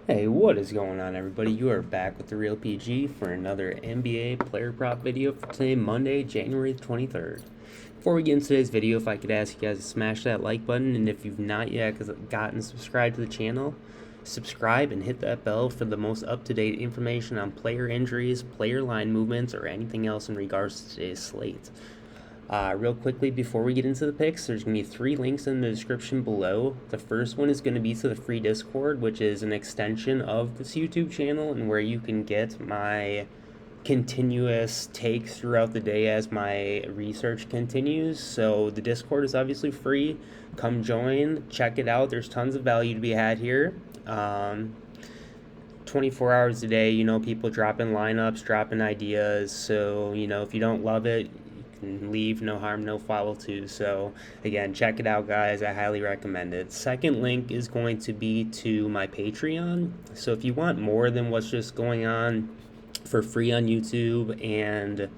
Hey, what is going on, everybody? You are back with the Real PG for another NBA player prop video for today, Monday, January 23rd. Before we get into today's video, if I could ask you guys to smash that like button, and if you've not yet gotten subscribed to the channel, subscribe and hit that bell for the most up-to-date information on player injuries, player line movements, or anything else in regards to today's slate. Real quickly, before we get into the picks, there's going to be 3 links in the description below. The first one is going to be to the free Discord, which is an extension of this YouTube channel and where you can get my continuous takes throughout the day as my research continues. So the Discord is obviously free. Come join, check it out. There's tons of value to be had here. 24 hours a day, people dropping lineups, dropping ideas. So, if you don't love it, leave, no harm, no foul too. So again, check it out, guys. I highly recommend it. Second link is going to be to my Patreon. So if you want more than what's just going on for free on YouTube, and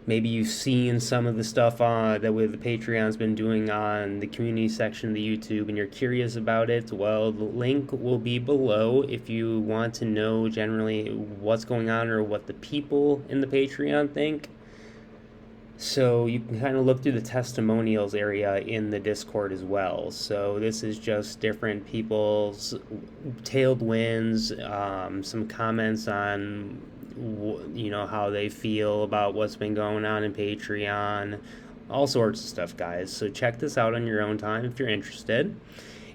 maybe you've seen some of the stuff that the Patreon's been doing on the community section of the YouTube and you're curious about it, well, the link will be below if you want to know generally what's going on or what the people in the Patreon think. So you can kind of look through the testimonials area in the Discord as well. So this is just different people's tailed wins, some comments on how they feel about what's been going on in Patreon, all sorts of stuff, guys. So check this out on your own time if you're interested.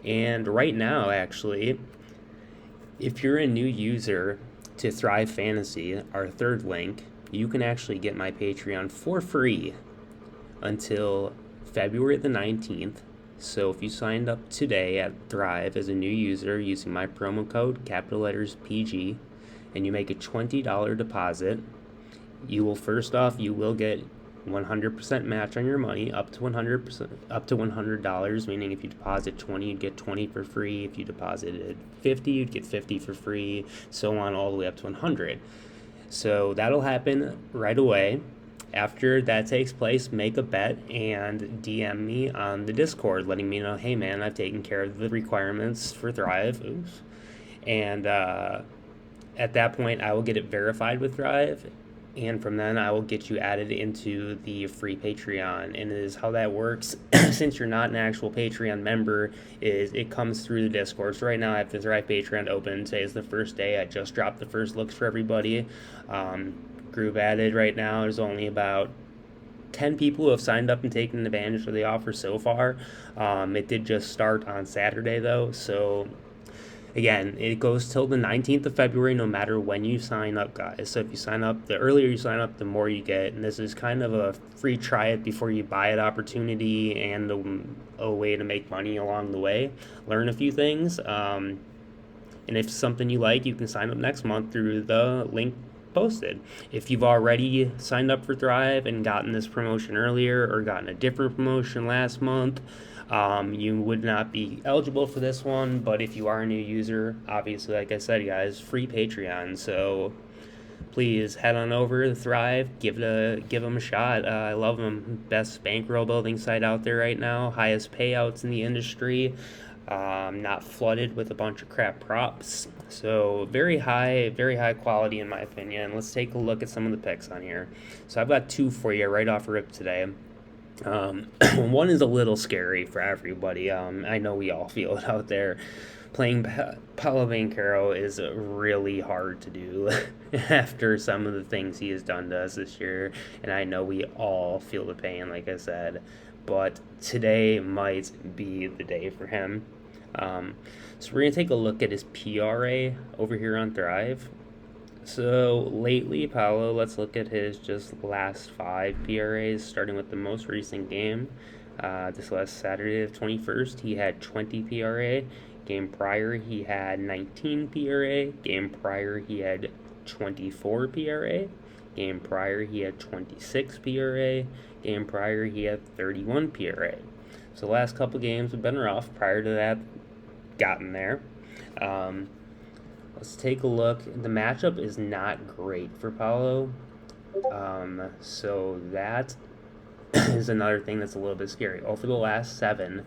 And right now, actually, if you're a new user to Thrive Fantasy, our third link, you can actually get my Patreon for free until February the 19th. So if you signed up today at Thrive as a new user using my promo code, capital letters PG, and you make a $20 deposit, you will get 100% match on your money up to 100%, up to $100, meaning if you deposit 20, you'd get 20 for free. If you deposited 50, you'd get 50 for free, so on all the way up to 100. So that'll happen right away. After that takes place, make a bet and DM me on the Discord, letting me know, hey man, I've taken care of the requirements for Thrive. Oops. And at that point, I will get it verified with Thrive. And from then, I will get you added into the free Patreon. And it is how that works. Since you're not an actual Patreon member, is it comes through the Discord. So right now, I have the Thrive Patreon open. Today is the first day. I just dropped the first looks for everybody. Group added right now. There's only about 10 people who have signed up and taken advantage of the offer so far. It did just start on Saturday, though. So again, it goes till the 19th of February no matter when you sign up, guys. So if you sign up, the earlier you sign up, the more you get. And this is kind of a free try it before you buy it opportunity and a way to make money along the way. Learn a few things. And if it's something you like, you can sign up next month through the link posted. If you've already signed up for Thrive and gotten this promotion earlier or gotten a different promotion last month, you would not be eligible for this one. But if you are a new user, obviously, like I said, guys, free Patreon. So please head on over to Thrive, give them a shot. I love them. Best bankroll building site out there right now. Highest payouts in the industry. Not flooded with a bunch of crap props. So very high quality in my opinion. Let's take a look at some of the picks on here. So I've got 2 for you right off rip today. One is a little scary for everybody. I know we all feel it out there. Playing Paolo Banchero is really hard to do after some of the things he has done to us this year, and I know we all feel the pain, like I said, but today might be the day for him. So we're going to take a look at his PRA over here on Thrive. So lately, Paolo, let's look at his just last 5 PRAs, starting with the most recent game. This last Saturday, the 21st, he had 20 PRA. Game prior, he had 19 PRA. Game prior, he had 24 PRA. Game prior, he had 26 PRA. Game prior, he had 31 PRA. So the last couple games have been rough. Prior to that, gotten there. Let's take a look. The matchup is not great for Paolo. So that is another thing that's a little bit scary. Over the last 7,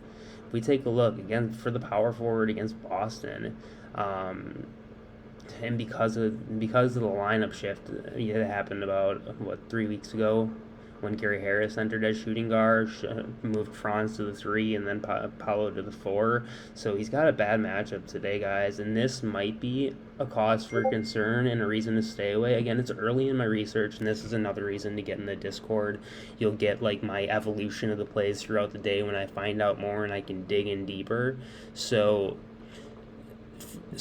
if we take a look, again, for the power forward against Boston, and because of the lineup shift that happened about 3 weeks ago, when Gary Harris entered as shooting guard, moved Franz to the three, and then Paolo to the four. So he's got a bad matchup today, guys, and this might be a cause for concern and a reason to stay away. Again, it's early in my research, and this is another reason to get in the Discord. You'll get like my evolution of the plays throughout the day when I find out more and I can dig in deeper. So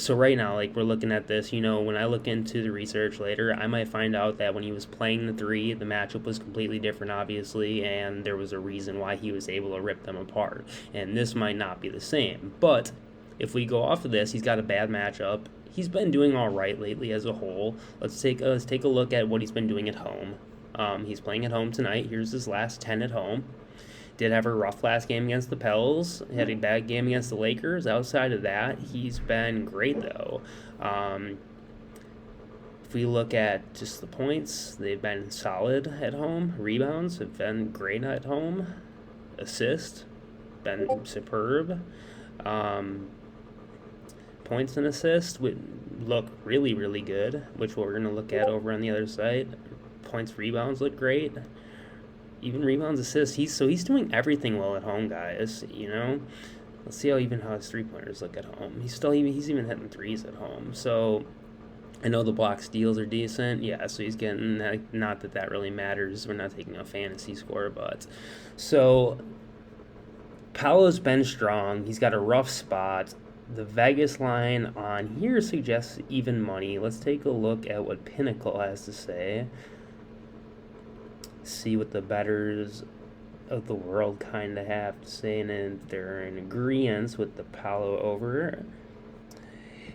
right now, like, we're looking at this, when I look into the research later, I might find out that when he was playing the three, the matchup was completely different, obviously, and there was a reason why he was able to rip them apart. And this might not be the same. But if we go off of this, he's got a bad matchup. He's been doing all right lately as a whole. Let's take a look at what he's been doing at home. He's playing at home tonight. Here's his last 10 at home. Did have a rough last game against the Pels. Had a bad game against the Lakers. Outside of that, he's been great, though. If we look at just the points, they've been solid at home. Rebounds have been great at home. Assist, been superb. Points and assists would look really, really good, which we're going to look at over on the other side. Points, rebounds look great. Even rebounds, assists. He's doing everything well at home, guys. Let's see how his 3-pointers look at home. He's even hitting threes at home. So I know the block steals are decent. Yeah, so he's getting, not that really matters. We're not taking a fantasy score, but so Paolo's been strong. He's got a rough spot. The Vegas line on here suggests even money. Let's take a look at what Pinnacle has to say. See what the bettors of the world kind of have to say, and if they're in agreement with the Paolo over.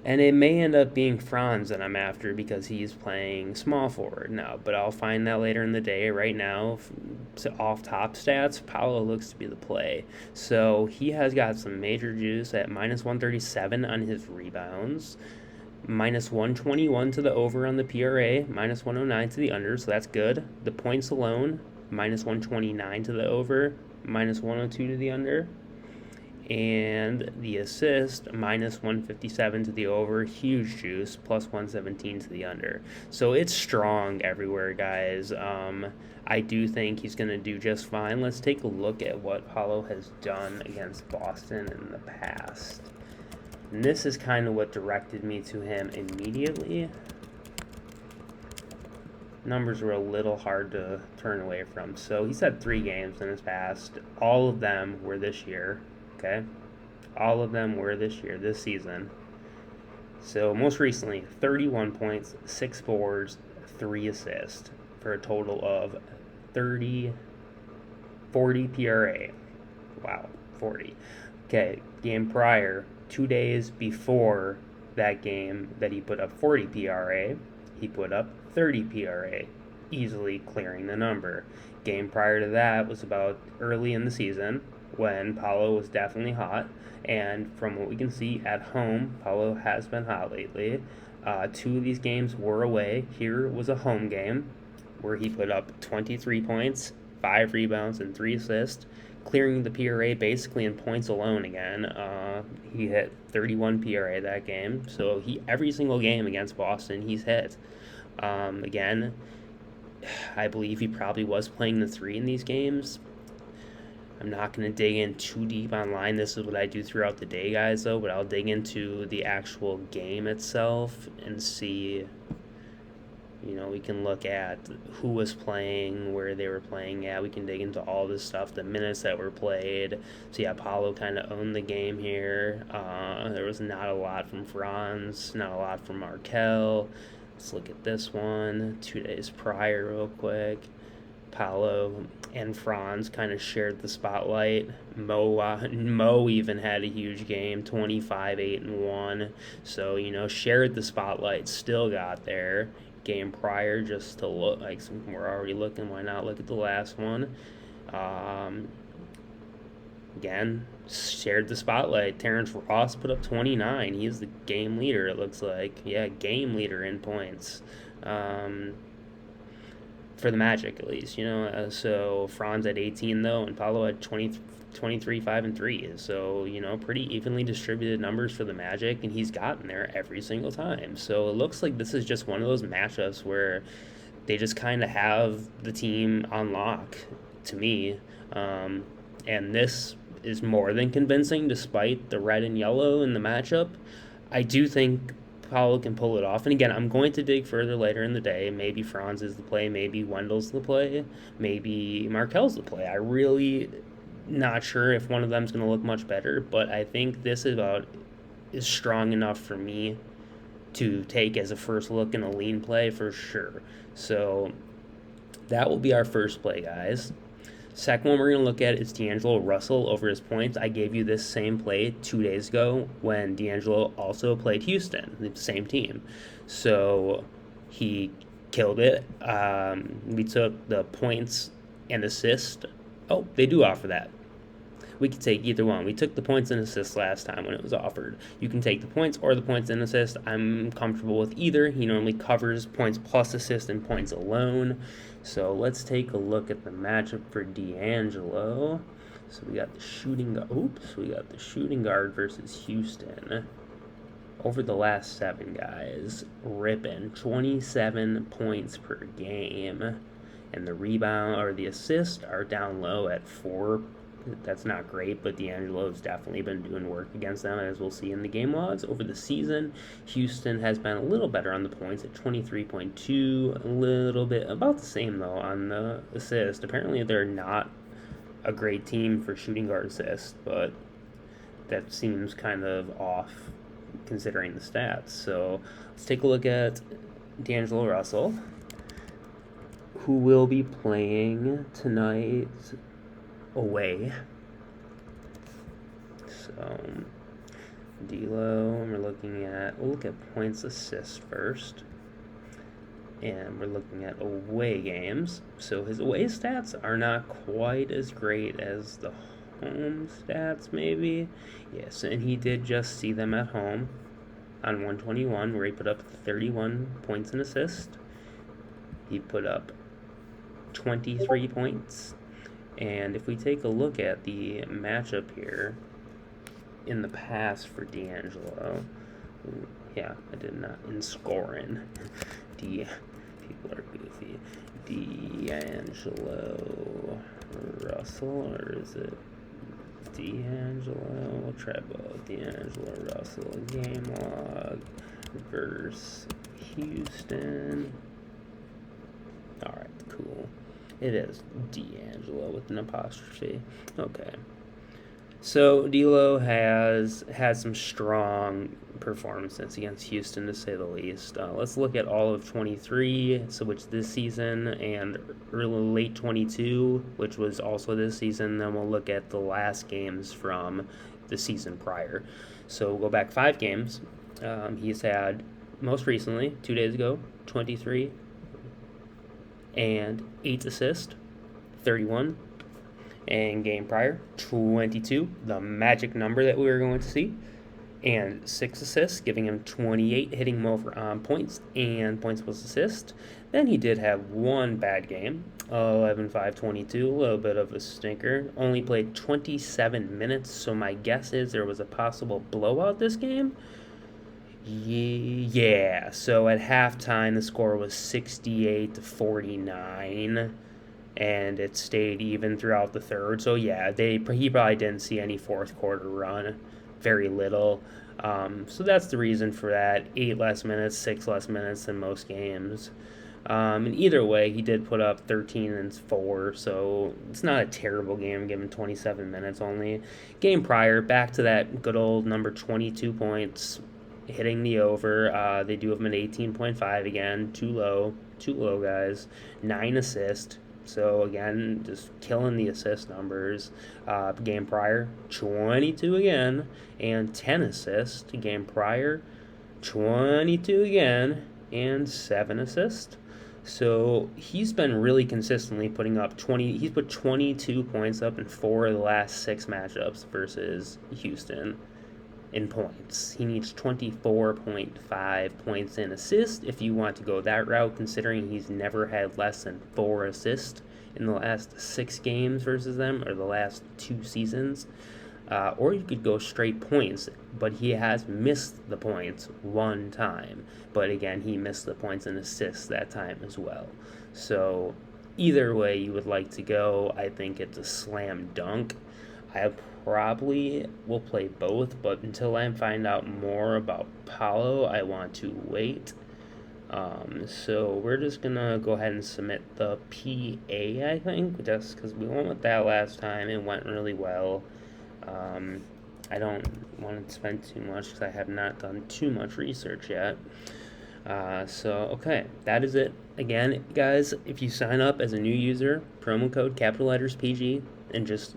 And it may end up being Franz that I'm after because he's playing small forward now, but I'll find that later in the day. Right now, off top stats, Paolo looks to be the play. So he has got some major juice at minus 137 on his rebounds, minus 121 to the over on the PRA, minus 109 to the under, so that's good. The points alone, minus 129 to the over, minus 102 to the under. And the assist, minus 157 to the over, huge juice, plus 117 to the under. So it's strong everywhere, guys. I do think he's going to do just fine. Let's take a look at what Paolo has done against Boston in the past. And this is kind of what directed me to him immediately. Numbers were a little hard to turn away from. So he's had 3 games in his past. All of them were this year. Okay? All of them were this season. So most recently, 31 points, 6 boards, 3 assists for a total of 40 PRA. Wow, 40. Okay, game prior, 2 days before that game that he put up 40 PRA, he put up 30 PRA, easily clearing the number. Game prior to that was about early in the season when Paolo was definitely hot, and from what we can see at home, Paolo has been hot lately. 2 of these games were away. Here was a home game where he put up 23 points, 5 rebounds, and 3 assists, clearing the PRA basically in points alone again. He hit 31 PRA that game, so every single game against Boston he's hit. Again, I believe he probably was playing the 3 in these games. I'm not going to dig in too deep online. This is what I do throughout the day, guys, though, but I'll dig into the actual game itself and see. We can look at who was playing, where they were playing at. We can dig into all this stuff, the minutes that were played. So, yeah, Paolo kind of owned the game here. There was not a lot from Franz, not a lot from Markel. Let's look at this one 2 days prior real quick. Paolo and Franz kind of shared the spotlight. Mo even had a huge game, 25, 8, and 1. So, shared the spotlight, still got there. Game prior, just to look like we're already looking. Why not look at the last one? Again, shared the spotlight. Terrence Ross put up 29. He's the game leader, it looks like. Yeah, game leader in points. For the Magic, at least, So Franz had 18, though, and Paolo had 23, 5, and 3. So, pretty evenly distributed numbers for the Magic, and he's gotten there every single time. So it looks like this is just one of those matchups where they just kind of have the team on lock to me. And this is more than convincing despite the red and yellow in the matchup. I do think Paulo can pull it off. And again, I'm going to dig further later in the day. Maybe Franz is the play, maybe Wendell's the play, maybe Markel's the play. I really not sure if one of them's going to look much better, but I think this is strong enough for me to take as a first look in a lean play for sure. So that will be our first play, guys. Second one we're going to look at is D'Angelo Russell over his points. I gave you this same play 2 days ago when D'Angelo also played Houston, the same team. So he killed it. We took the points and assist. Oh, they do offer that. We could take either one. We took the points and assists last time when it was offered. You can take the points or the points and assist. I'm comfortable with either. He normally covers points plus assist and points alone. So let's take a look at the matchup for D'Angelo. So we got the shooting guard versus Houston. Over the last 7 guys, ripping 27 points per game. And the rebound or the assists are down low at 4. That's not great, but D'Angelo's definitely been doing work against them, as we'll see in the game logs. Over the season, Houston has been a little better on the points at 23.2, a little bit, about the same, though, on the assist. Apparently, they're not a great team for shooting guard assists, but that seems kind of off considering the stats. So let's take a look at D'Angelo Russell, who will be playing tonight away. So D'Lo, we'll look at points assists first. And we're looking at away games. So his away stats are not quite as great as the home stats, maybe. Yes, and he did just see them at home on 121, where he put up 31 points and assists. He put up 23 points. And if we take a look at the matchup here in the past for D'Angelo, I did not, in scoring, people are goofy, D'Angelo Russell, or is it D'Angelo? We'll try both. D'Angelo Russell game log versus Houston. Alright, cool. It is D'Angelo with an apostrophe. Okay. So D'Lo has had some strong performances against Houston, to say the least. Let's look at all of 23, so which this season, and early late 22, which was also this season. Then we'll look at the last games from the season prior. So we'll go back 5 games. He's had, most recently, 2 days ago, 23 and 8 assists, 31, and game prior, 22, the magic number that we were going to see, and 6 assists, giving him 28, hitting him over on points and points plus assist. Then he did have one bad game, 11, 5, 22, a little bit of a stinker. Only played 27 minutes, so my guess is there was a possible blowout this game. Yeah, so at halftime the score was 68-49, and it stayed even throughout the third. So yeah, he probably didn't see any fourth quarter run, very little. So that's the reason for that. 8 less minutes, 6 less minutes than most games. And either way, he did put up 13 and 4, so it's not a terrible game given 27 minutes only. Game prior, back to that good old number 22 points. Hitting the over. They do have him at 18.5 again. Too low, guys. 9 assists. So again, just killing the assist numbers. Game prior, 22 again, and 10 assists. Game prior, 22 again, and 7 assists. So he's been really consistently putting up 20. He's put 22 points up in 4 of the last 6 matchups versus Houston. In points. He needs 24.5 points and assists if you want to go that route, considering he's never had less than 4 assists in the last 6 games versus them, or the last 2 seasons. Or you could go straight points, but he has missed the points one time. But again, he missed the points and assists that time as well. So either way you would like to go, I think it's a slam dunk. I probably will play both, but until I find out more about Paulo, I want to wait. So we're just gonna go ahead and submit the PA, I think, just because we went with that last time. It went really well. I don't want to spend too much because I have not done too much research yet. Okay, that is it. Again, guys, if you sign up as a new user, promo code capital letters PG, and just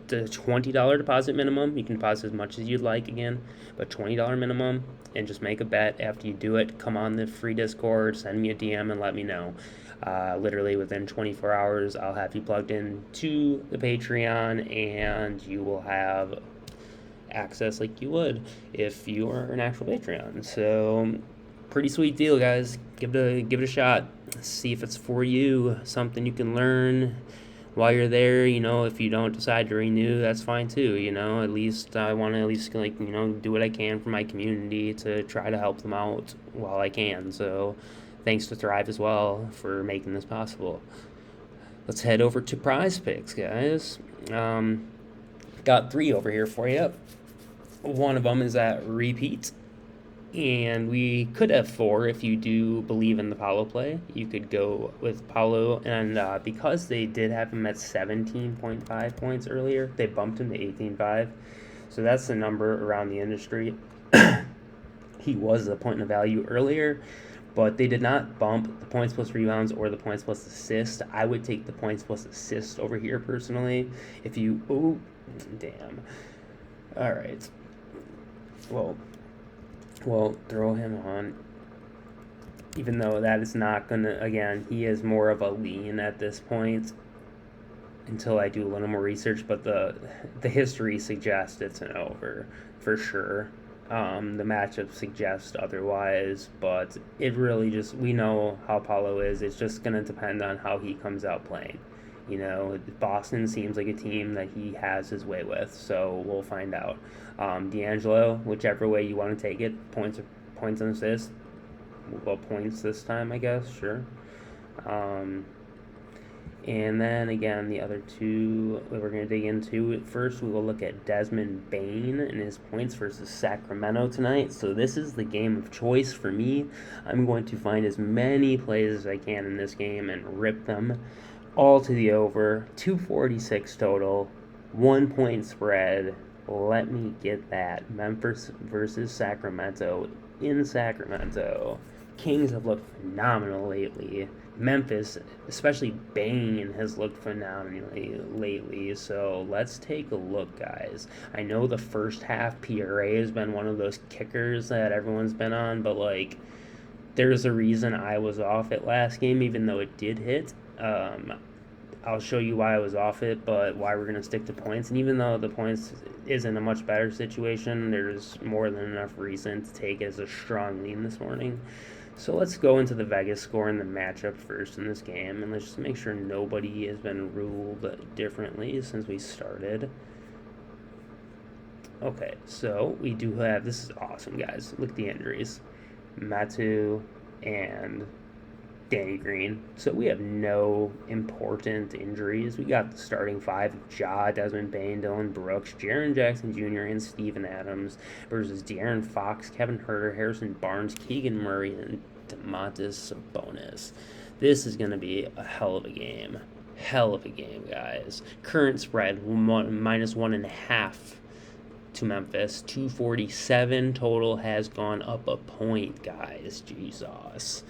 the $20 deposit minimum. You can deposit as much as you'd like again, but $20 minimum, and just make a bet. After you do it, come on the free Discord, send me a DM, and let me know. Literally within 24 hours, I'll have you plugged in to the Patreon, and you will have access like you would if you were an actual Patreon. So, pretty sweet deal, guys. Give it a shot. See if it's for you. Something you can learn while you're there. If you don't decide to renew, that's fine too. At least I want to do what I can for my community to try to help them out while I can. So thanks to Thrive as well for making this possible. Let's head over to Prizepicks, guys. Got 3 over here for you. One of them is at repeat, and we could have 4 if you do believe in the Paulo play. You could go with Paulo, and because they did have him at 17.5 points earlier, they bumped him to 18.5. So that's the number around the industry. He was a point of value earlier, but they did not bump the points plus rebounds or the points plus assist. I would take the points plus assist over here personally. If you... Oh, damn. All right. Well, throw him on. Even though that is not going to... Again, he is more of a lean at this point until I do a little more research, but the history suggests it's an over for sure. The matchup suggests otherwise, but it really just... We know how Paulo is. It's just going to depend on how he comes out playing. Boston seems like a team that he has his way with, so we'll find out. D'Angelo, whichever way you want to take it, points and assists. Well, points this time, I guess, sure. And then, again, the other 2 that we're going to dig into. First, we will look at Desmond Bane and his points versus Sacramento tonight. So this is the game of choice for me. I'm going to find as many plays as I can in this game and rip them all to the over. 246 total, 1 point spread. Let me get that. Memphis versus Sacramento in Sacramento. Kings have looked phenomenal lately. Memphis, especially Bane, has looked phenomenally lately. So let's take a look, guys. I know the first half PRA has been one of those kickers that everyone's been on, but there's a reason I was off it last game, even though it did hit. I'll show you why I was off it, but why we're going to stick to points. And even though the points is in a much better situation, there's more than enough reason to take it as a strong lean this morning. So let's go into the Vegas score and the matchup first in this game, and let's just make sure nobody has been ruled differently since we started. Okay, so we do have... This is awesome, guys. Look at the injuries. Matu and Danny Green. So we have no important injuries. We got the starting 5 of Ja, Desmond Bane, Dylan Brooks, Jaren Jackson Jr., and Steven Adams versus De'Aaron Fox, Kevin Huerter, Harrison Barnes, Keegan Murray, and Domantas Sabonis. This is going to be a hell of a game. Hell of a game, guys. Current spread, -1.5 to Memphis. 247 total has gone up a point, guys. Jesus.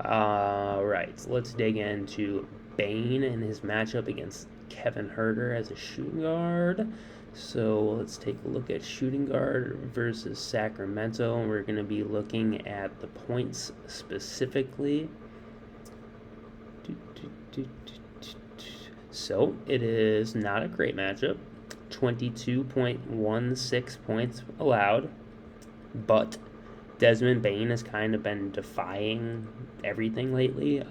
Right, so let's dig into Bane and his matchup against Kevin Huerter as a shooting guard. So let's take a look at shooting guard versus Sacramento, and we're going to be looking at the points specifically. So it is not a great matchup. 22.16 points allowed, but Desmond Bane has kind of been defying everything lately.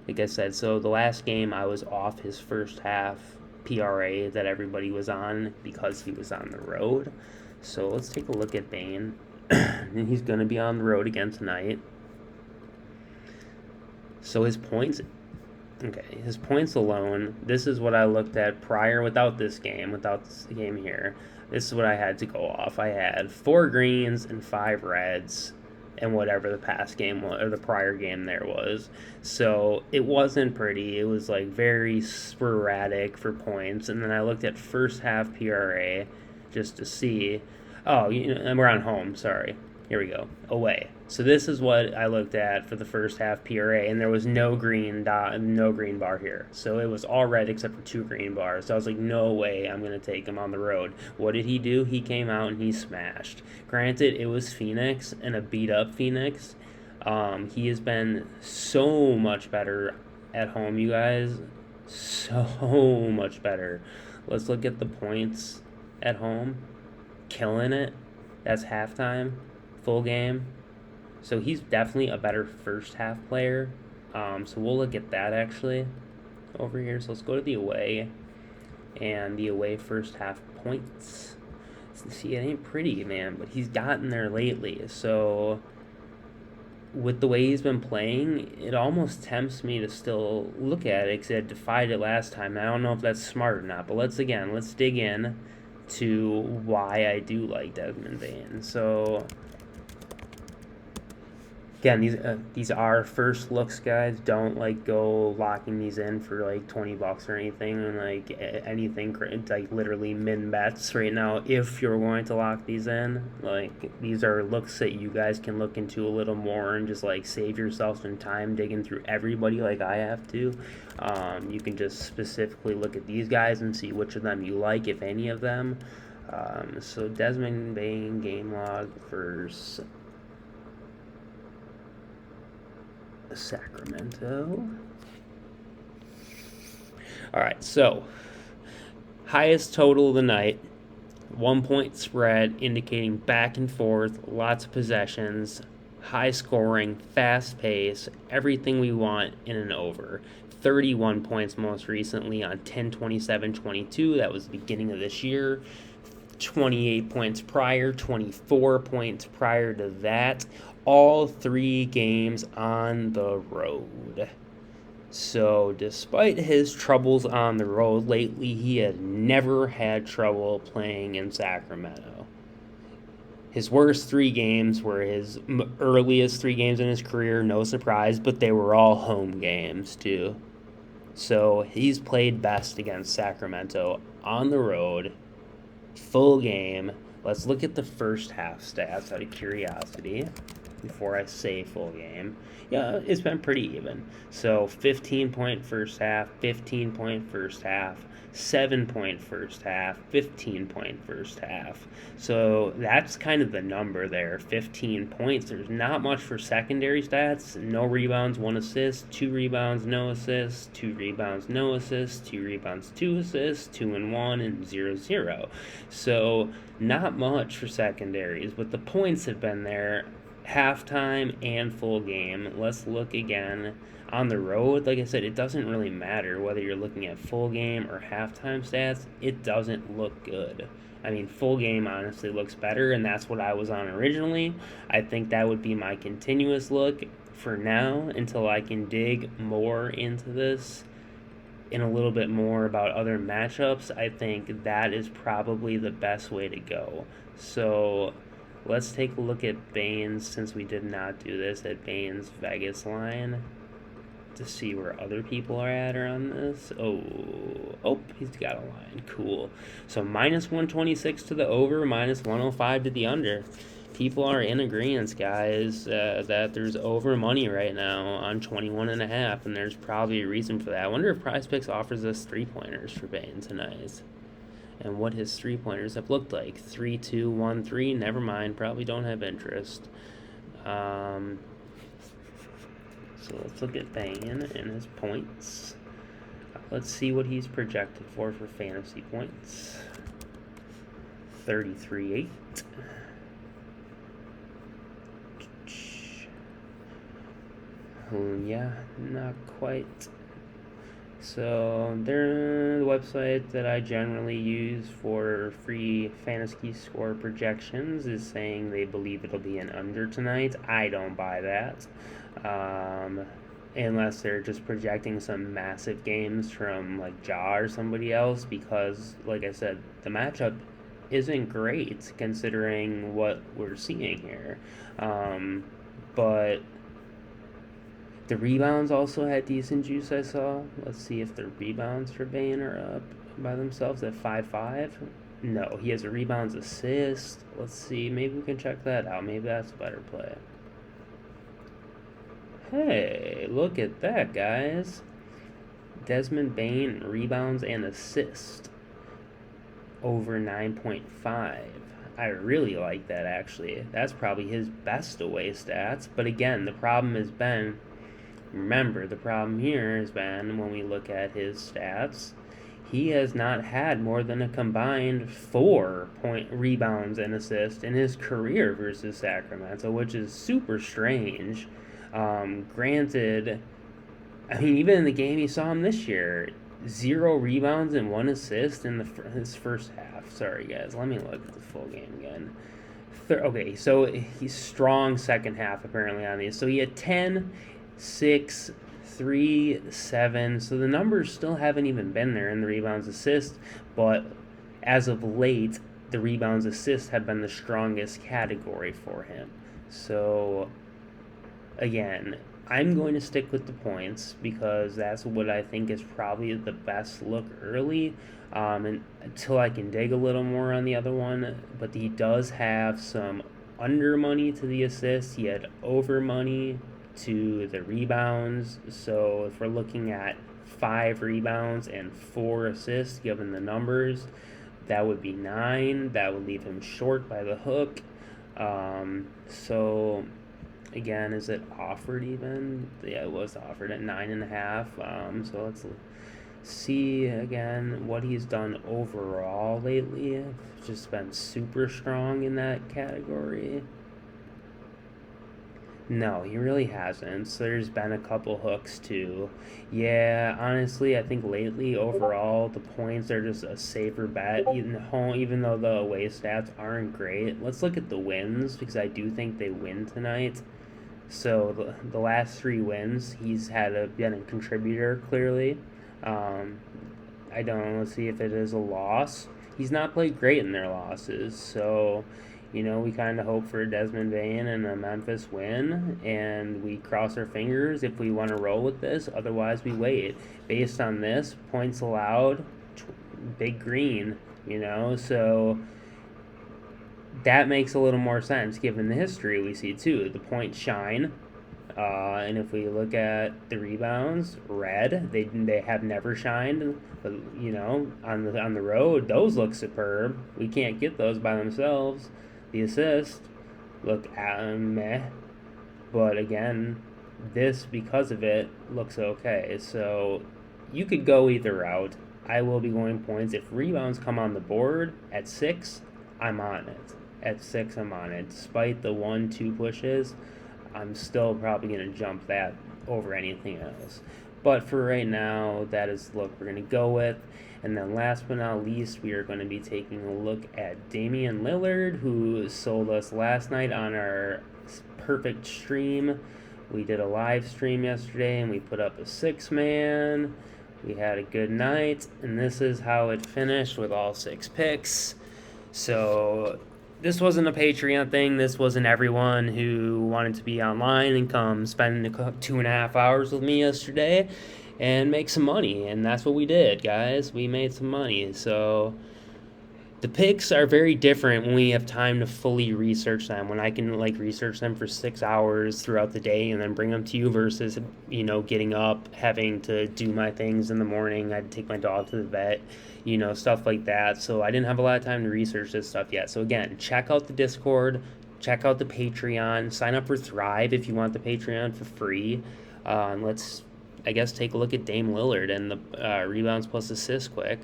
like I said, so the last game I was off his first half PRA that everybody was on because he was on the road. So let's take a look at Bane. And he's going to be on the road again tonight. So his points, okay, his points alone, this is what I looked at prior without this game here. This is what I had to go off. I had 4 greens and 5 reds and whatever the past game was, or the prior game there was. So it wasn't pretty. It was like very sporadic for points. And then I looked at first half PRA just to see. Oh, and we're on home, sorry. Here we go. Away. So this is what I looked at for the first half PRA, and there was no green bar here. So it was all red except for 2 green bars. So I was like, no way I'm going to take him on the road. What did he do? He came out and he smashed. Granted, it was Phoenix and a beat-up Phoenix. He has been so much better at home, you guys. So much better. Let's look at the points at home. Killing it. That's halftime. Full game. So he's definitely a better first half player. So we'll look at that actually over here. So let's go to the away. And the away first half points. See, it ain't pretty, man, but he's gotten there lately. So with the way he's been playing, it almost tempts me to still look at it because I defied it last time. I don't know if that's smart or not, but let's dig in to why I do like Desmond Bane. So again, these are first looks, guys. Don't go locking these in for $20 or anything, and anything like literally min bets right now. If you're going to lock these in, these are looks that you guys can look into a little more and just save yourself some time digging through everybody like I have to. You can just specifically look at these guys and see which of them you like, if any of them. So Desmond Bane game log versus Sacramento. Alright, so highest total of the night, 1 point spread, indicating back and forth, lots of possessions, high scoring, fast pace, everything we want in an over. 31 points most recently on 10-27-22. That was the beginning of this year. 28 points prior, 24 points prior to that. All 3 games on the road. So despite his troubles on the road lately, he has never had trouble playing in Sacramento. His worst 3 games were his earliest 3 games in his career, no surprise, but they were all home games too. So he's played best against Sacramento on the road, full game. Let's look at the first half stats out of curiosity before I say full game. Yeah, it's been pretty even. So 15-point first half, 15-point first half, 7-point first half, 15-point first half. So that's kind of the number there, 15 points. There's not much for secondary stats. No rebounds, 1 assist, 2 rebounds, no assists, 2 rebounds, no assists, 2 rebounds, 2 assists, 2 and 1, and 0-0. So not much for secondaries, but the points have been there halftime and full game. Let's look again on the road. Like I said, it doesn't really matter whether you're looking at full game or halftime stats. It doesn't look good. I mean, full game honestly looks better, and that's what I was on originally. I think that would be my continuous look for now until I can dig more into this in a little bit more about other matchups. I think that is probably the best way to go. So let's take a look at Bane's, since we did not do this, at Bane's Vegas line to see where other people are at around this. Oh, he's got a line. Cool. So minus 126 to the over, minus 105 to the under. People are in agreement, guys, that there's over money right now on 21.5, and there's probably a reason for that. I wonder if Prizepicks offers us 3-pointers for Bane tonight, and what his 3-pointers have looked like. 3-2, 1-3, never mind, probably don't have interest. So let's look at Bane and his points. Let's see what he's projected for fantasy points. 33.8. Yeah, not quite. So they're the website that I generally use for free fantasy score projections is saying they believe it'll be an under tonight. I don't buy that. Um, Unless they're just projecting some massive games from like Ja or somebody else, because like I said, the matchup isn't great considering what we're seeing here. Um, but the rebounds also had decent juice, I saw. Let's see if the rebounds for Bane are up by themselves at 5-5. No, he has a rebounds assist. Let's see, maybe we can check that out. Maybe that's a better play. Hey, look at that, guys. Desmond Bane rebounds and assist over 9.5. I really like that, actually. That's probably his best away stats. But again, the problem has been, remember, the problem here has been when we look at his stats, he has not had more than a combined 4 point rebounds and assists in his career versus Sacramento, which is super strange. Granted, I mean, even in the game you saw him this year, 0 rebounds and 1 assist in his first half. Sorry, guys. Let me look at the full game again. Okay, so he's strong second half apparently on these. So he had 10, 6, 3, 7. So the numbers still haven't even been there in the rebounds assist, but as of late, the rebounds assists have been the strongest category for him. So again, I'm going to stick with the points because that's what I think is probably the best look early. And until I can dig a little more on the other one, but he does have some under money to the assists. He had over money to the rebounds. So if we're looking at 5 rebounds and 4 assists, given the numbers, that would be 9. That would leave him short by the hook. So again, is it offered even? Yeah, it was offered at 9.5. So let's see again what he's done overall lately. Just been super strong in that category. No, he really hasn't. So there's been a couple hooks too. Yeah, honestly, I think lately overall the points are just a safer bet. Even though the away stats aren't great. Let's look at the wins because I do think they win tonight. So the last 3 wins, he's been a contributor clearly. I don't know. Let's see if it is a loss. He's not played great in their losses, so we kind of hope for a Desmond Bane and a Memphis win, and we cross our fingers if we want to roll with this. Otherwise, we wait. Based on this, points allowed, big green. So that makes a little more sense given the history we see too. The points shine, and if we look at the rebounds, red. They have never shined, but on the road, those look superb. We can't get those by themselves. The assist look meh, but again, this because of it looks okay. So you could go either route. I will be going points. If rebounds come on the board at 6, I'm on it. At 6, I'm on it. Despite the 1-2 pushes, I'm still probably going to jump that over anything else. But for right now, that is the look we're going to go with. And then last but not least, we are going to be taking a look at Damian Lillard, who sold us last night on our perfect stream. We did a live stream yesterday, and we put up a 6-man. We had a good night, and this is how it finished with all 6 picks. So this wasn't a Patreon thing. This wasn't everyone who wanted to be online and come spend 2.5 hours with me yesterday and make some money. And that's what we did, guys. We made some money. So the picks are very different when we have time to fully research them. When I can research them for 6 hours throughout the day and then bring them to you versus, getting up, having to do my things in the morning. I had to take my dog to the vet, stuff like that. So I didn't have a lot of time to research this stuff yet. So again, check out the Discord, check out the Patreon, sign up for Thrive if you want the Patreon for free. And let's, take a look at Dame Lillard and the rebounds plus assists quick.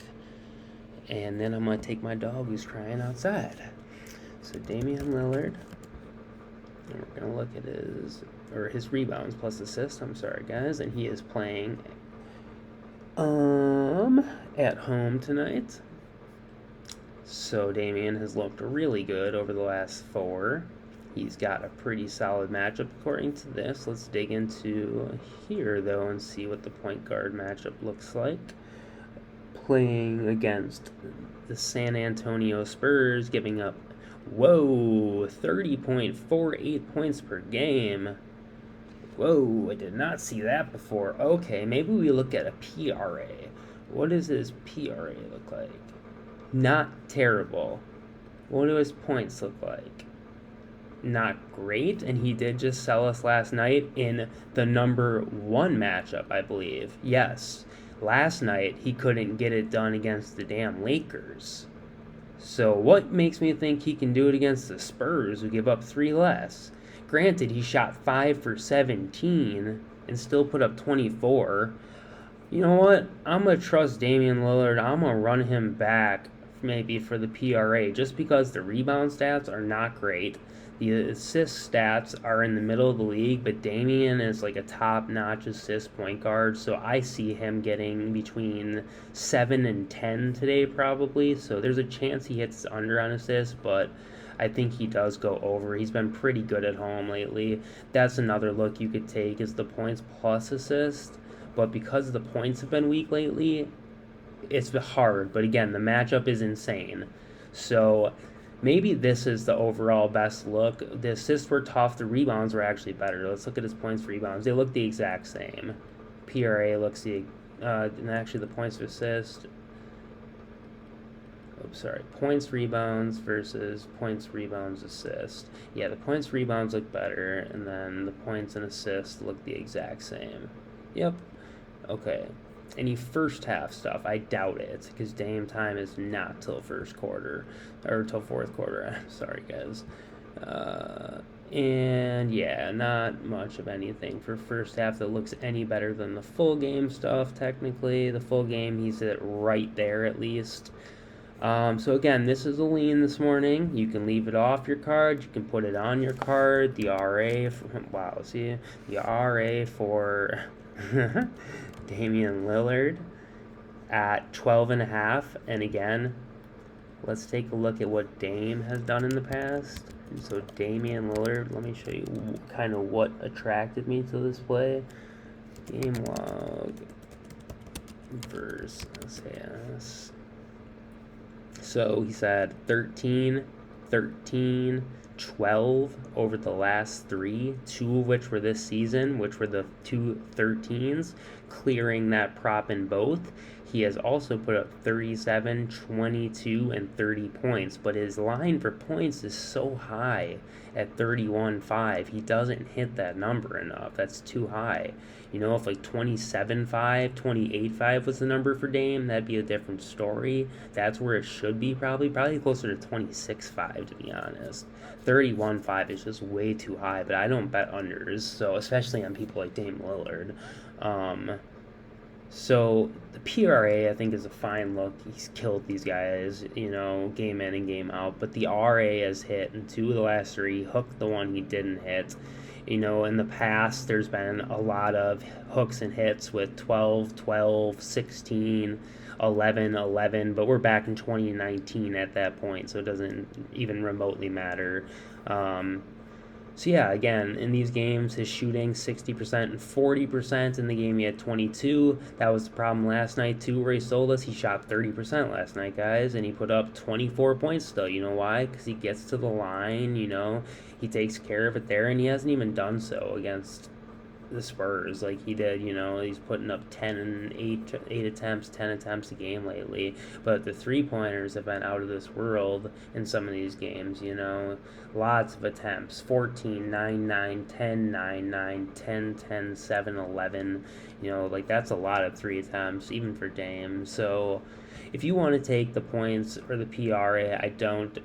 And then I'm going to take my dog who's crying outside. So Damian Lillard. we're going to look at his rebounds plus assists, I'm sorry, guys, and he is playing at home tonight. So Damian has looked really good over the last 4. He's got a pretty solid matchup according to this. Let's dig into here, though, and see what the point guard matchup looks like. Playing against the San Antonio Spurs, giving up, 30.48 points per game. Whoa, I did not see that before. Okay, maybe we look at a PRA. What does his PRA look like? Not terrible. What do his points look like? Not great, and he did just sell us last night in the number 1 matchup, I believe. Yes, last night he couldn't get it done against the damn Lakers. So what makes me think he can do it against the Spurs, who give up 3 less? Granted, he shot 5 for 17 and still put up 24. You know what? I'm going to trust Damian Lillard. I'm going to run him back maybe for the PRA just because the rebound stats are not great. The assist stats are in the middle of the league, but Damian is like a top-notch assist point guard, so I see him getting between 7 and 10 today probably, so there's a chance he hits under on assists, but I think he does go over. He's been pretty good at home lately. That's another look you could take is the points plus assist, but because the points have been weak lately, it's hard, but again, the matchup is insane. So maybe this is the overall best look. The assists were tough. The rebounds were actually better. Let's look at his points for rebounds. They look the exact same. PRA looks and actually the points for assist. Points rebounds versus points rebounds assist. Yeah, the points rebounds look better, and then the points and assists look the exact same. Yep. Okay. Any first half stuff, I doubt it, because Dame time is not till first quarter, or till fourth quarter. Sorry, guys. And yeah, not much of anything for first half that looks any better than the full game stuff, technically. The full game, he's at right there at least. So again, this is a lean this morning. You can leave it off your card. You can put it on your card. The RA, the RA for Damian Lillard at 12.5. And again, let's take a look at what Dame has done in the past. And so Damian Lillard, let me show you kind of what attracted me to this play. Game log versus. So he's had 13, 13, 12 over the last 3, 2 of which were this season, which were the 2 13s, clearing that prop in both. He has also put up 37, 22, and 30 points, but his line for points is so high at 31.5. He doesn't hit that number enough. That's too high. You know, if like 27.5, 28.5 was the number for Dame, that'd be a different story. That's where it should be probably closer to 26.5 to be honest. 31.5 is just way too high, but I don't bet unders, so especially on people like Dame Lillard. So the PRA I think is a fine look. He's killed these guys, you know, game in and game out. But the RA has hit in 2 of the last 3. Hooked the one he didn't hit. You know, in the past there's been a lot of hooks and hits with 12, 12, 16, 11, 11. But we're back in 2019 at that point, so it doesn't even remotely matter. So yeah, again, in these games, his shooting 60% and 40%. In the game, he had 22. That was the problem last night, too, where he sold us. He shot 30% last night, guys, and he put up 24 points still. You know why? Because he gets to the line, you know. He takes care of it there, and he hasn't even done so against the Spurs like he did. You know, he's putting up 10 and 8 attempts, 10 attempts a game lately, but the 3-pointers have been out of this world in some of these games. You know, lots of attempts: 14, 9, 9, 10, 9, 9, 10, 10, 7, 11. You know, like that's a lot of 3 attempts even for Dame. So if you want to take the points or the PRA, I don't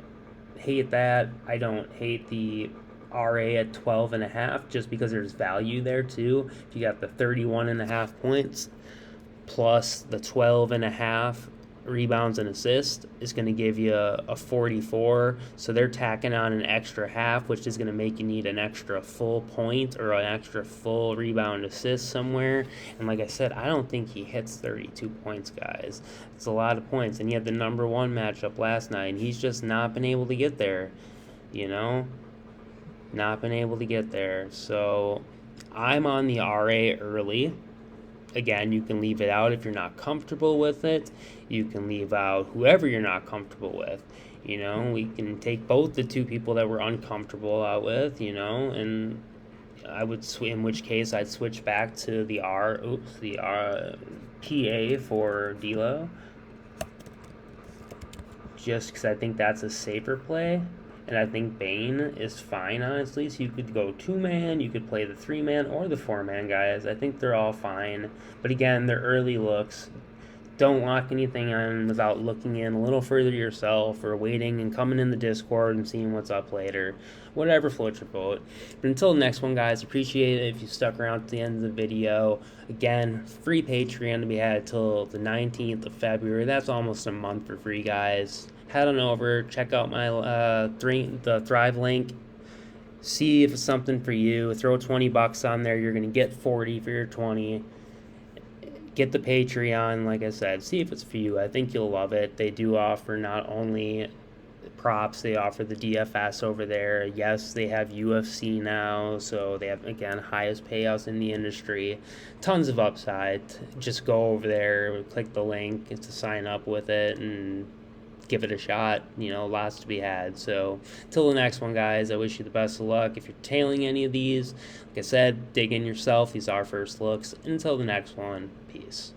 hate that. I don't hate the RA at 12.5 just because there's value there too. If you got the 31.5 points plus the 12.5 rebounds and assists is going to give you a 44. So they're tacking on an extra half, which is going to make you need an extra full point or an extra full rebound assist somewhere. And like I said, I don't think he hits 32 points, guys. It's a lot of points. And he had the number one matchup last night, and he's just not been able to get there, you know? Not been able to get there. So I'm on the RA early. Again, you can leave it out if you're not comfortable with it. You can leave out whoever you're not comfortable with. We can take both the two people that we're uncomfortable out with, and I would, in which case I'd switch back to the PA for D'Lo, just because I think that's a safer play. And I think Bane is fine, honestly. So you could go 2-man, you could play the 3-man or the 4-man guys. I think they're all fine. But again, they're early looks. Don't lock anything on without looking in a little further yourself or waiting and coming in the Discord and seeing what's up later. Whatever floats your boat. But until the next one, guys, appreciate it if you stuck around to the end of the video. Again, free Patreon to be had till the 19th of February. That's almost a month for free, guys. Head on over, check out my the Thrive link, see if it's something for you. Throw $20 on there, you're gonna get 40 for your 20. Get the Patreon, like I said, see if it's for you. I think you'll love it. They do offer not only props, they offer the DFS over there. Yes, they have UFC now, so they have, again, highest payouts in the industry. Tons of upside. Just go over there, click the link to sign up with it, and give it a shot. Lots to be had. So till the next one, guys, I wish you the best of luck. If you're tailing any of these, like I said, dig in yourself. These are first looks. Until the next one, peace.